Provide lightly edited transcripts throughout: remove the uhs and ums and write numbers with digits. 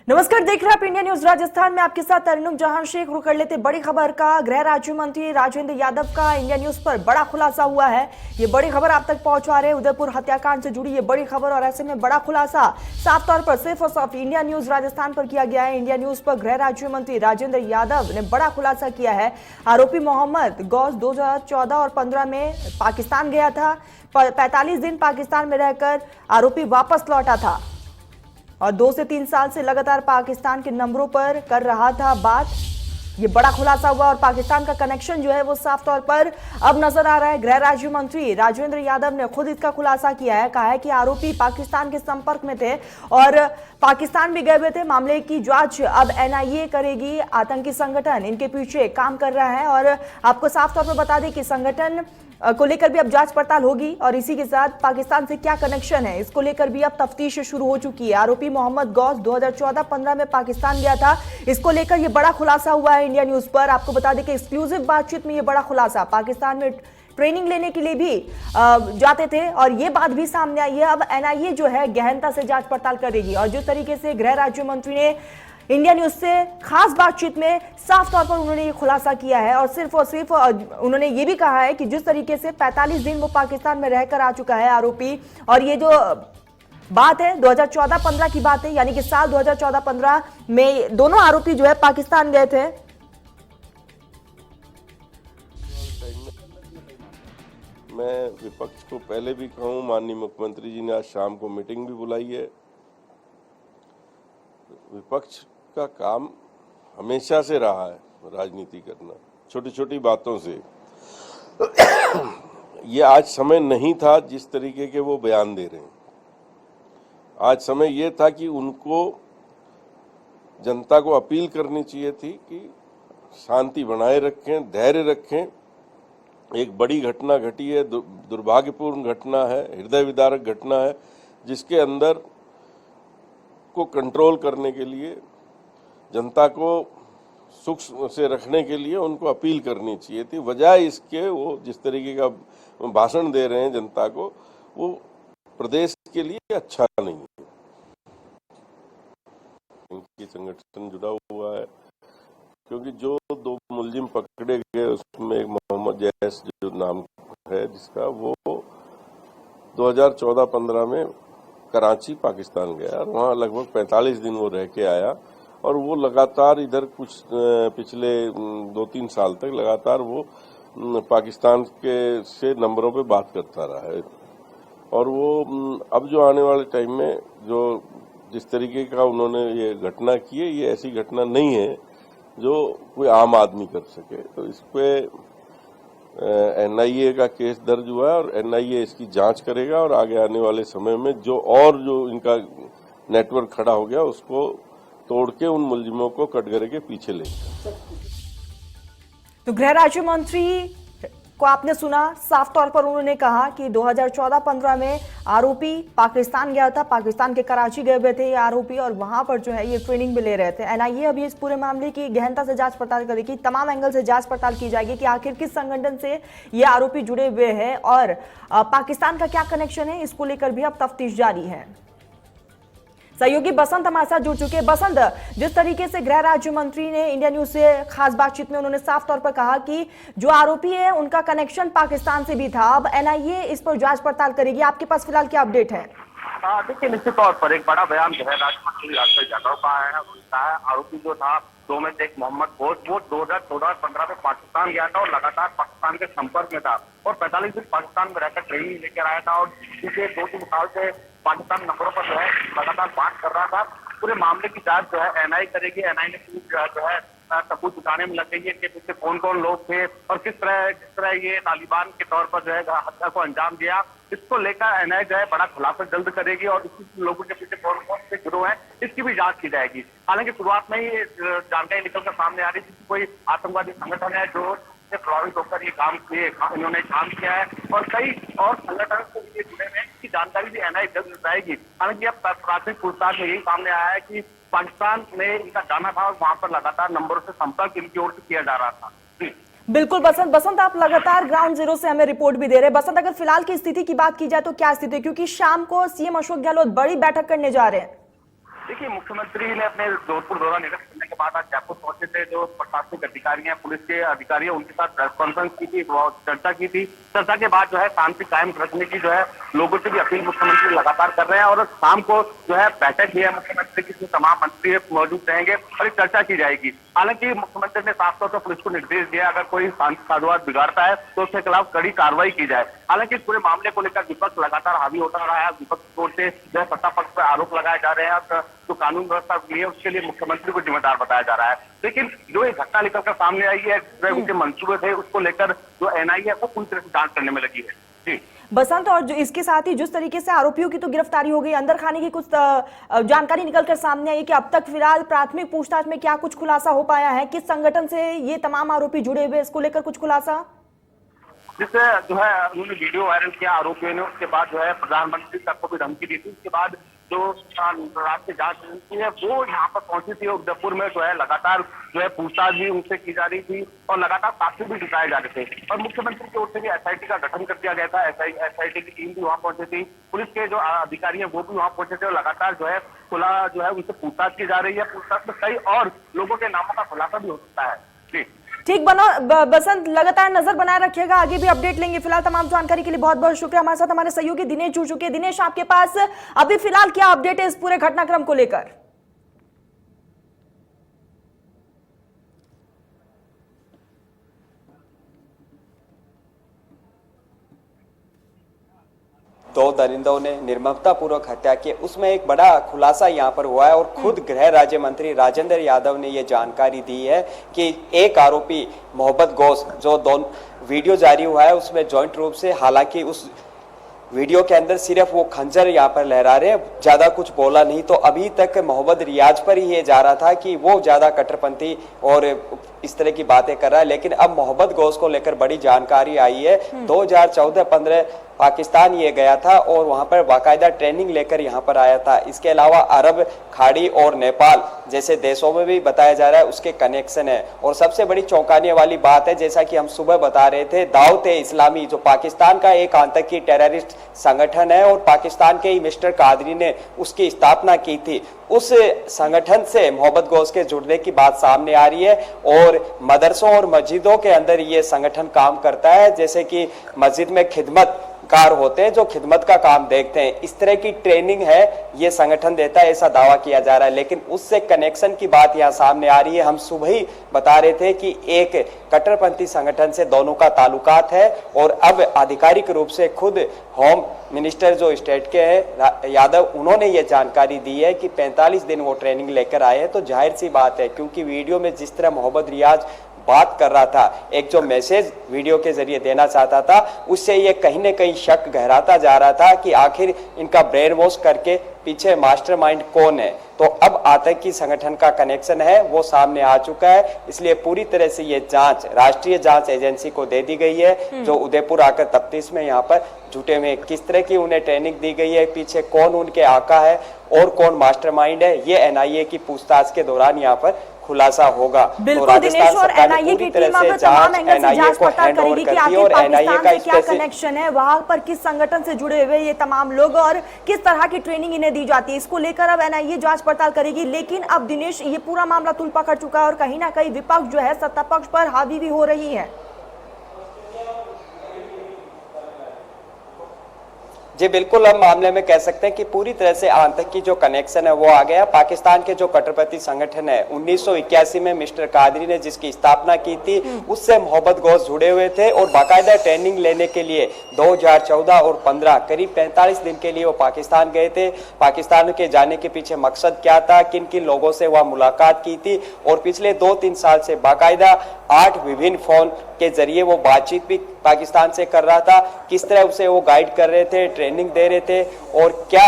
नमस्कार, देख रहे हैं आप इंडिया न्यूज राजस्थान में। आपके साथ अरनुम जहां शेख। रुक कर लेते बड़ी खबर का। गृह राज्य मंत्री राजेंद्र यादव का इंडिया न्यूज पर बड़ा खुलासा हुआ है। ये बड़ी खबर आप तक पहुंचा रहे हैं उदयपुर हत्याकांड से जुड़ी ये बड़ी खबर, और ऐसे में बड़ा खुलासा साफ तौर पर सिर्फ और सिर्फ इंडिया न्यूज राजस्थान पर किया गया है। इंडिया न्यूज पर गृह राज्य मंत्री राजेंद्र यादव ने बड़ा खुलासा किया है। आरोपी मोहम्मद गौस 2014 और 15 में पाकिस्तान गया था। 45 दिन पाकिस्तान में रहकर आरोपी वापस लौटा था और 2 से 3 साल से लगातार पाकिस्तान के नंबरों पर कर रहा था बात। ये बड़ा खुलासा हुआ और पाकिस्तान का कनेक्शन जो है वो साफ तौर पर अब नजर आ रहा है। गृह राज्य मंत्री राजेंद्र यादव ने खुद इसका खुलासा किया है। कहा है कि आरोपी पाकिस्तान के संपर्क में थे और पाकिस्तान भी गए हुए थे। मामले की जांच अब एनआईए करेगी। आतंकी संगठन इनके पीछे काम कर रहा है और आपको साफ तौर पर बता दें कि संगठन को लेकर भी अब जांच पड़ताल होगी और इसी के साथ पाकिस्तान से क्या कनेक्शन है इसको लेकर भी अब तफ्तीश शुरू हो चुकी है। आरोपी मोहम्मद गौस 2014-15 में पाकिस्तान गया था। इसको लेकर यह बड़ा खुलासा हुआ है इंडिया न्यूज पर। आपको बता दें कि एक्सक्लूसिव बातचीत में यह बड़ा खुलासा, पाकिस्तान में ट्रेनिंग लेने के लिए भी जाते थे और ये बात भी सामने आई है। अब एनआईए जो है गहनता से जांच पड़ताल करेगी और जिस तरीके से गृह राज्य मंत्री ने इंडिया न्यूज से खास बातचीत में साफ तौर पर उन्होंने ये खुलासा किया है और सिर्फ उन्होंने ये भी कहा है कि जिस तरीके से 45 दिन वो पाकिस्तान में रहकर आ चुका है आरोपी, और ये जो बात है 2014-15 की बात है, यानी कि साल 2014-15 में दोनों आरोपी जो है पाकिस्तान गए थे। मैं विपक्ष को पहले भी कहूं, माननीय मुख्यमंत्री जी ने आज शाम को मीटिंग भी बुलाई है। विपक्ष का काम हमेशा से रहा है राजनीति करना, छोटी छोटी बातों से। ये आज समय नहीं था जिस तरीके के वो बयान दे रहे हैं। आज समय ये था कि उनको जनता को अपील करनी चाहिए थी कि शांति बनाए रखें, धैर्य रखें। एक बड़ी घटना घटी है, दुर्भाग्यपूर्ण घटना है, हृदय विदारक घटना है, जिसके अंदर को कंट्रोल करने के लिए, जनता को सुख से रखने के लिए उनको अपील करनी चाहिए थी। वजह इसके वो जिस तरीके का भाषण दे रहे हैं जनता को, वो प्रदेश के लिए अच्छा नहीं है। इनकी संगठन जुड़ा हुआ है क्योंकि जो 2 मुलजिम पकड़े गए उसमें एक मोहम्मद जैस जो नाम है जिसका, वो 2014-15 में कराची पाकिस्तान गया और वहाँ लगभग 45 दिन वो रह के आया और वो लगातार इधर कुछ पिछले 2-3 साल तक लगातार वो पाकिस्तान के से नंबरों पे बात करता रहा है। और वो अब जो आने वाले टाइम में जो जिस तरीके का उन्होंने ये घटना की है, ये ऐसी घटना नहीं है जो कोई आम आदमी कर सके। तो इस पे एनआईए का केस दर्ज हुआ है और एनआईए इसकी जांच करेगा और आगे आने वाले समय में जो इनका नेटवर्क खड़ा हो गया उसको तोड़ के उन मुलजिमों को कटघरे के पीछे लेगा। तो गृह राज्य मंत्री को आपने सुना, साफ तौर पर उन्होंने कहा कि 2014-15 में आरोपी पाकिस्तान गया था, पाकिस्तान के कराची गए हुए थे ये आरोपी और वहां पर जो है ये ट्रेनिंग भी ले रहे थे। एनआईए अभी इस पूरे मामले की गहनता से जांच पड़ताल करेगी, तमाम एंगल से जांच पड़ताल की जाएगी कि आखिर किस संगठन से ये आरोपी जुड़े हुए हैं और पाकिस्तान का क्या कनेक्शन है, इसको लेकर भी अब तफ्तीश जारी है। सहयोगी बसंत हमारे साथ जुड़ चुके हैं। बसंत, जिस तरीके से गृह राज्य मंत्री ने इंडिया न्यूज से खास बातचीत में उन्होंने साफ तौर पर कहा कि जो आरोपी है उनका कनेक्शन पाकिस्तान से भी था, अब एनआईए इस पर जांच पड़ताल करेगी। आपके पास फिलहाल क्या अपडेट है? देखिए, निश्चित तौर पर एक बड़ा बयान गृह राज्य मंत्री राजेंद्र यादव का है। उनका आरोपी जो था 2 में से एक मोहम्मद गौस, वो 2014-15 में पाकिस्तान गया था और लगातार पाकिस्तान के संपर्क में था और 45 दिन पाकिस्तान में रहकर ट्रेनिंग लेकर आया था और पिछले 2-3 साल से पाकिस्तान नंबरों पर जो है लगातार बात कर रहा था। पूरे मामले की जांच जो है एनआईए करेगी। एनआईए जो है सबूत जुटाने में लग गई है कि पीछे कौन कौन लोग थे और किस तरह ये तालिबान के तौर पर जो है हत्या को अंजाम दिया। इसको लेकर एनआईए जो है बड़ा खुलासा जल्द करेगी और इसी लोगों के पीछे कौन कौन से गिरोह हैं इसकी भी जांच की जाएगी। हालांकि शुरुआत में ही जानकारी निकलकर सामने आ रही थी कि कोई आतंकवादी संगठन है जो प्रभावित होकर ये इन्होंने काम किया है और कई और संगठन से ये जुड़े हुए हैं, इसकी जानकारी भी एनआईए जल्द बताएगी। हालांकि अब प्राथमिक पूछताछ में यही सामने आया है कि पाकिस्तान में इनका जाना था और वहां पर लगातार नंबरों से संपर्क इनकी ओर से किया जा रहा था। बिल्कुल बसंत, आप लगातार ग्राउंड जीरो से हमें रिपोर्ट भी दे रहे हैं। बसंत, अगर फिलहाल की स्थिति की बात की जाए तो क्या स्थिति है, क्योंकि शाम को सीएम अशोक गहलोत बड़ी बैठक करने जा रहे हैं? देखिए, मुख्यमंत्री ने अपने जोधपुर दौरा निरस्त करने के बाद आज जयपुर पहुंचे थे। जो प्रशासनिक अधिकारी हैं, पुलिस के अधिकारी हैं, उनके साथ प्रेस कॉन्फ्रेंस की थी, चर्चा की थी। चर्चा के बाद जो है शांति कायम रखने की जो है लोगों से भी अपील मुख्यमंत्री लगातार कर रहे हैं और शाम को जो है बैठक भी है मुख्यमंत्री की, जिसमें तमाम मंत्री मौजूद रहेंगे और एक चर्चा की जाएगी। हालांकि मुख्यमंत्री ने साफ तौर पर पुलिस को निर्देश दिया, अगर कोई शांति साधुवाद बिगाड़ता है तो उसके खिलाफ कड़ी कार्रवाई की जाए। हालांकि इस पूरे मामले को लेकर विपक्ष लगातार हावी होता रहा है। विपक्ष की ओर से जो है सत्ता पक्ष पर आरोप लगाए जा रहे हैं, जो कानून व्यवस्था हुई है उसके लिए मुख्यमंत्री को जिम्मेदार बताया जा रहा है। लेकिन जो ये घटना निकल कर सामने आई है, जो उनके मंसूबे थे, उसको लेकर जो एनआईए है वो पूरी तरह से जांच करने में लगी है। जी बसंत, और जो इसके साथ ही जिस तरीके से आरोपियों की तो गिरफ्तारी हो गई, अंदर खाने की कुछ जानकारी निकलकर सामने आई कि अब तक फिलहाल प्राथमिक पूछताछ में क्या कुछ खुलासा हो पाया है? किस संगठन से ये तमाम आरोपी जुड़े हुए, इसको लेकर कुछ खुलासा? जिससे जो है उन्होंने वीडियो वायरल किया आरोपियों ने, उसके बाद जो है प्रधानमंत्री तक को भी धमकी दी थी। उसके बाद जो राष्ट्रीय जांच एजेंसी है वो यहाँ पर पहुंची थी। उदयपुर में जो है लगातार जो है पूछताछ भी उनसे की जा रही थी और लगातार साक्ष्य भी जुटाए जा रहे थे। और मुख्यमंत्री की ओर से भी एसआईटी का गठन कर दिया गया था। एसआईटी की टीम भी वहां पहुंची थी। पुलिस के जो अधिकारी हैं वो भी वहां पहुंचे थे और लगातार जो है खुला जो है उनसे पूछताछ की जा रही है। पूछताछ में कई और लोगों के नामों का खुलासा भी हो सकता है। जी ठीक बसंत, लगातार नजर बनाए रखिएगा, आगे भी अपडेट लेंगे। फिलहाल तमाम जानकारी के लिए बहुत बहुत शुक्रिया। हमारे साथ हमारे सहयोगी दिनेश जुड़ चुके हैं। दिनेश, आपके पास अभी फिलहाल क्या अपडेट है इस पूरे घटनाक्रम को लेकर? दो दरिंदों ने निर्ममतापूर्वक हत्या की, उसमें एक बड़ा खुलासा यहाँ पर हुआ है और खुद गृह राज्य मंत्री राजेंद्र यादव ने ये जानकारी दी है कि एक आरोपी मोहब्बत घोष, जो दोनों वीडियो जारी हुआ है उसमें जॉइंट रूप से, हालांकि उस वीडियो के अंदर सिर्फ वो खंजर यहाँ पर लहरा रहे हैं, ज्यादा कुछ बोला नहीं। तो अभी तक मोहम्मद रियाज पर ही ये जा रहा था कि वो ज्यादा कट्टरपंथी और इस तरह की बातें कर रहा है, लेकिन अब मोहब्बत घोष को लेकर बड़ी जानकारी आई है। 2014-15 पाकिस्तान ये गया था और वहां पर बाकायदा ट्रेनिंग लेकर यहाँ पर आया था। इसके अलावा अरब खाड़ी और नेपाल जैसे देशों में भी बताया जा रहा है उसके कनेक्शन है। और सबसे बड़ी चौंकाने वाली बात है, जैसा कि हम सुबह बता रहे थे, दाऊद-ए-इस्लामी जो पाकिस्तान का एक आतंकी टेररिस्ट संगठन है और पाकिस्तान के ही मिस्टर कादरी ने उसकी स्थापना की थी, उस संगठन से मोहब्बत घोष के जुड़ने की बात सामने आ रही है। और मदरसों और मस्जिदों के अंदर ये संगठन काम करता है, जैसे कि मस्जिद में खिदमत कार होते हैं जो खिदमत का काम देखते हैं, इस तरह की ट्रेनिंग है ये संगठन देता है, ऐसा दावा किया जा रहा है। लेकिन उससे कनेक्शन की बात यहाँ सामने आ रही है। हम सुबह ही बता रहे थे कि एक कट्टरपंथी संगठन से दोनों का ताल्लुकात है और अब आधिकारिक रूप से खुद होम मिनिस्टर जो स्टेट के हैं यादव, उन्होंने ये जानकारी दी है कि 45 दिन वो ट्रेनिंग लेकर आए हैं। तो जाहिर सी बात है, क्योंकि वीडियो में जिस तरह मोहम्मद रियाज बात कर रहा था, एक जो मैसेज वीडियो के जरिए देना चाहता था, उससे ये कहीं न कहीं शक गहराता जा रहा था कि आखिर इनका ब्रेन वॉश करके पीछे मास्टरमाइंड कौन है। तो अब आतंकी संगठन का कनेक्शन है वो सामने आ चुका है, इसलिए पूरी तरह से ये जांच राष्ट्रीय जांच एजेंसी को दे दी गई है, जो उदयपुर आकर तफ्तीश में यहाँ पर जुटे हुए, किस तरह की उन्हें ट्रेनिंग दी गई है, पीछे कौन उनके आका है और कौन मास्टरमाइंड है, ये एनआईए की पूछताछ के दौरान यहाँ पर खुलासा होगा। बिल्कुल दिनेश, और एनआईए की टीम अब तमाम एंगल से जांच पड़ताल करेगी कि आखिर पाकिस्तान से क्या कनेक्शन है, वहां पर किस संगठन से जुड़े हुए ये तमाम लोग और किस तरह की ट्रेनिंग इन्हें दी जाती है, इसको लेकर अब एनआईए जांच पड़ताल करेगी। लेकिन अब दिनेश, ये पूरा मामला तूल पकड़ चुका है और कहीं ना कहीं विपक्ष जो है सत्ता पक्ष पर हावी भी हो रही है। जी बिल्कुल, हम मामले में कह सकते हैं कि पूरी तरह से आतंकी जो कनेक्शन है वो आ गया। पाकिस्तान के जो कट्टरपंथी संगठन है 1981 में मिस्टर कादरी ने जिसकी स्थापना की थी, उससे मोहब्बत घोष जुड़े हुए थे और बाकायदा ट्रेनिंग लेने के लिए 2014 और 15 करीब 45 दिन के लिए वो पाकिस्तान गए थे। पाकिस्तान के जाने के पीछे मकसद क्या था, किन किन लोगों से वह मुलाकात की थी, और पिछले 2-3 साल से बाकायदा 8 विभिन्न फोन के जरिए वो बातचीत भी पाकिस्तान से कर रहा था, किस तरह उसे वो गाइड कर रहे थे, ट्रेनिंग दे रहे थे और क्या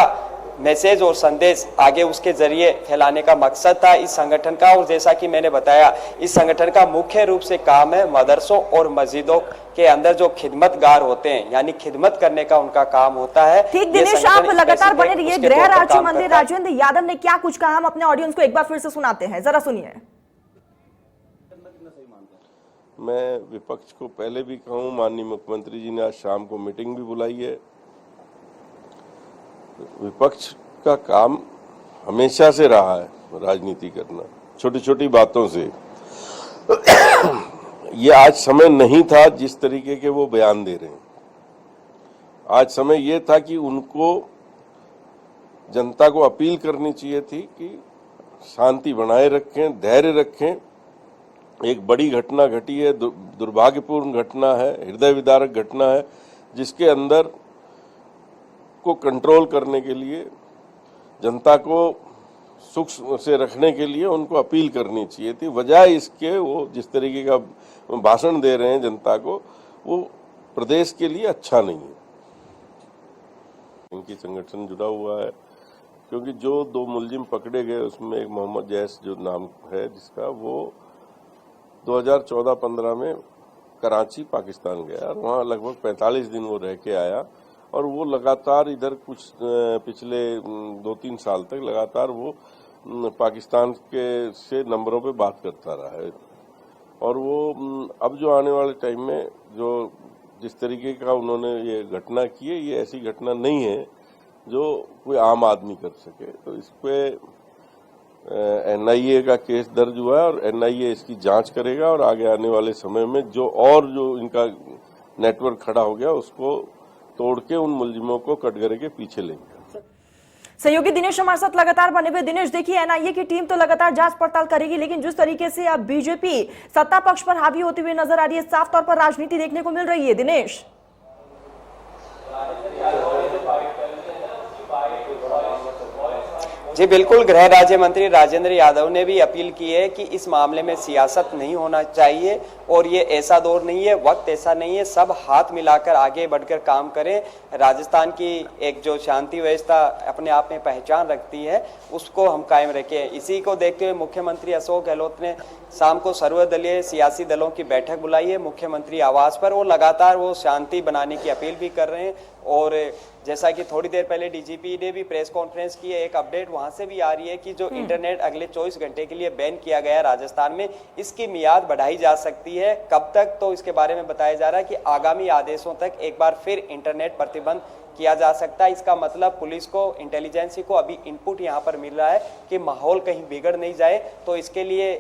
मैसेज और संदेश आगे उसके जरिए फैलाने का मकसद था इस संगठन का। और जैसा कि मैंने बताया, इस संगठन का मुख्य रूप से काम है मदरसों और मस्जिदों के अंदर जो खिदमतगार होते हैं, यानी खिदमत करने का उनका काम होता है। ठीक दिनेश, आप लगातार बने रहिए। गृह राज्य मंत्री राजेंद्र यादव ने क्या कुछ कहा, हम अपने ऑडियंस को एक बार फिर से सुनाते हैं, जरा सुनिए। मैं विपक्ष को पहले भी कहूं, माननीय मुख्यमंत्री जी ने आज शाम को मीटिंग भी बुलाई है। विपक्ष का काम हमेशा से रहा है राजनीति करना, छोटी छोटी बातों से। ये आज समय नहीं था जिस तरीके के वो बयान दे रहे हैं। आज समय ये था कि उनको जनता को अपील करनी चाहिए थी कि शांति बनाए रखें, धैर्य रखें। एक बड़ी घटना घटी है, दुर्भाग्यपूर्ण घटना है, हृदय विदारक घटना है, जिसके अंदर को कंट्रोल करने के लिए, जनता को सुख से रखने के लिए उनको अपील करनी चाहिए थी। बजाय इसके वो जिस तरीके का भाषण दे रहे हैं जनता को, वो प्रदेश के लिए अच्छा नहीं है। इनकी संगठन जुड़ा हुआ है, क्योंकि जो 2 मुलजिम पकड़े गए उसमें एक मोहम्मद जैस जो नाम है जिसका, वो 2014-15 में कराची पाकिस्तान गया और वहाँ लगभग 45 दिन वो रह के आया, और वो लगातार इधर कुछ पिछले 2-3 साल तक लगातार वो पाकिस्तान के से नंबरों पे बात करता रहा है। और वो अब जो आने वाले टाइम में जो जिस तरीके का उन्होंने ये घटना की है, ये ऐसी घटना नहीं है जो कोई आम आदमी कर सके। तो इस पे NIA का केस दर्ज हुआ है और NIA इसकी जांच करेगा, और आगे आने वाले समय में जो इनका नेटवर्क खड़ा हो गया उसको तोड़ के उन मुलजिमों को कटघरे के पीछे लेंगे। सहयोगी दिनेश हमारे साथ लगातार बने हुए। दिनेश, देखिए NIA की टीम तो लगातार जांच पड़ताल करेगी, लेकिन जिस तरीके से अब बीजेपी सत्ता पक्ष पर हावी होती हुई नजर आ रही है, साफ तौर पर राजनीति देखने को मिल रही है। दिनेश, जी बिल्कुल, गृह राज्य मंत्री राजेंद्र यादव ने भी अपील की है कि इस मामले में सियासत नहीं होना चाहिए, और ये ऐसा दौर नहीं है, वक्त ऐसा नहीं है, सब हाथ मिलाकर आगे बढ़कर काम करें। राजस्थान की एक जो शांति व्यवस्था अपने आप में पहचान रखती है, उसको हम कायम रखें। इसी को देखते हुए मुख्यमंत्री अशोक गहलोत ने शाम को सर्वदलीय सियासी दलों की बैठक बुलाई है मुख्यमंत्री आवास पर, और लगातार वो शांति बनाने की अपील भी कर रहे हैं। और जैसा कि थोड़ी देर पहले DGP ने भी प्रेस कॉन्फ्रेंस की है, एक अपडेट वहां से भी आ रही है कि जो इंटरनेट अगले 24 घंटे के लिए बैन किया गया है राजस्थान में, इसकी मियाद बढ़ाई जा सकती है। कब तक, तो इसके बारे में बताया जा रहा है कि आगामी आदेशों तक एक बार फिर इंटरनेट प्रतिबंध किया जा सकता है। इसका मतलब पुलिस को, इंटेलिजेंसी को अभी इनपुट यहाँ पर मिल रहा है कि माहौल कहीं बिगड़ नहीं जाए, तो इसके लिए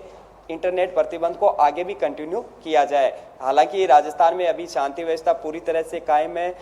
इंटरनेट प्रतिबंध को आगे भी कंटिन्यू किया जाए। हालांकि राजस्थान में अभी शांति व्यवस्था पूरी तरह से कायम है,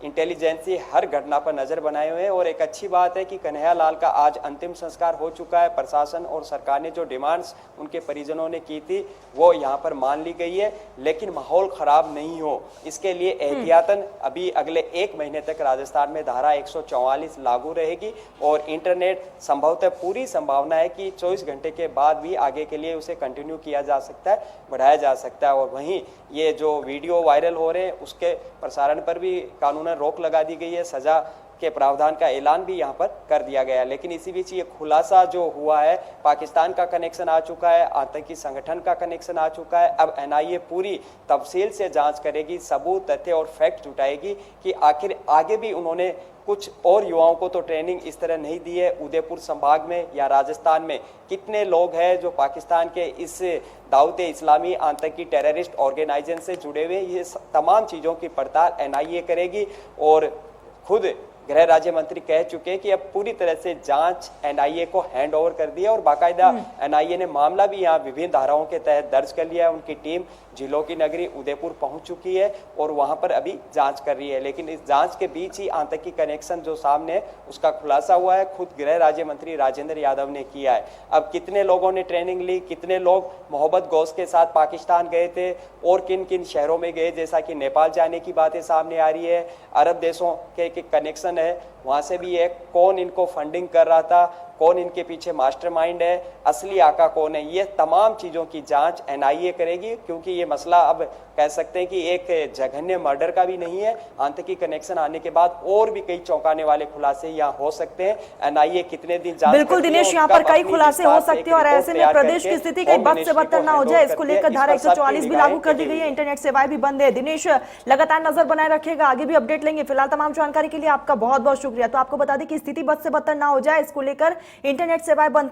इंटेलिजेंसी हर घटना पर नजर बनाए हुए हैं, और एक अच्छी बात है कि कन्हैया लाल का आज अंतिम संस्कार हो चुका है। प्रशासन और सरकार ने जो डिमांड्स उनके परिजनों ने की थी वो यहाँ पर मान ली गई है, लेकिन माहौल खराब नहीं हो इसके लिए एहतियातन अभी अगले 1 महीने तक राजस्थान में धारा 144 लागू रहेगी, और इंटरनेट संभवतः पूरी संभावना है कि 24 घंटे के बाद भी आगे के लिए उसे कंटिन्यू किया जा सकता है, बढ़ाया जा सकता है। और वहीं ये जो वीडियो वायरल हो रहे हैं उसके प्रसारण पर भी कानून रोक लगा दी गई है, सजा के प्रावधान का ऐलान भी यहाँ पर कर दिया गया है। लेकिन इसी बीच ये खुलासा जो हुआ है, पाकिस्तान का कनेक्शन आ चुका है, आतंकी संगठन का कनेक्शन आ चुका है। अब NIA पूरी तफसील से जांच करेगी, सबूत, तथ्य और फैक्ट जुटाएगी कि आखिर आगे भी उन्होंने कुछ और युवाओं को तो ट्रेनिंग इस तरह नहीं दी है। उदयपुर संभाग में या राजस्थान में कितने लोग हैं जो पाकिस्तान के इस दाऊद इस्लामी आतंकी टेररिस्ट ऑर्गेनाइजेशन से जुड़े हुए, ये तमाम चीज़ों की पड़ताल NIA करेगी। और खुद गृह राज्य मंत्री कह चुके हैं कि अब पूरी तरह से जांच NIA को हैंड ओवर कर दिया, और बाकायदा NIA ने मामला भी यहाँ विभिन्न धाराओं के तहत दर्ज कर लिया है। उनकी टीम जिलों की नगरी उदयपुर पहुंच चुकी है और वहां पर अभी जांच कर रही है। लेकिन इस जांच के बीच ही आतंकी कनेक्शन जो सामने है उसका खुलासा हुआ है, खुद गृह राज्य मंत्री राजेंद्र यादव ने किया है। अब कितने लोगों ने ट्रेनिंग ली, कितने लोग मोहब्बत गौस के साथ पाकिस्तान गए थे और किन किन शहरों में गए, जैसा कि नेपाल जाने की बातें सामने आ रही है, अरब देशों के कनेक्शन है, वहां से भी है, कौन इनको फंडिंग कर रहा था, कौन इनके पीछे मास्टरमाइंड है, असली आका कौन है, ये तमाम चीज़ों की जांच NIA करेगी। क्योंकि ये मसला अब कह सकते हैं कि एक जघन्य मर्डर का भी नहीं है, आतंकी कनेक्शन आने के बाद और भी कई चौंकाने वाले खुलासे यहाँ हो सकते हैं। NIA कितने दिन जांच बिल्कुल दिनेश, यहाँ पर कई खुलासे हो सकते हैं और ऐसे में प्रदेश की स्थिति कहीं बद से बदतर ना हो जाए, इसको लेकर धारा 144 भी लागू कर दी गई है, इंटरनेट सेवाएं भी बंद है। दिनेश लगातार नजर बनाए रखिएगा, आगे भी अपडेट लेंगे। फिलहाल तमाम जानकारी के लिए आपका बहुत बहुत शुक्रिया। तो आपको बता दें कि स्थिति बद से बदतर ना हो जाए, इसको लेकर इंटरनेट सेवाएं बंद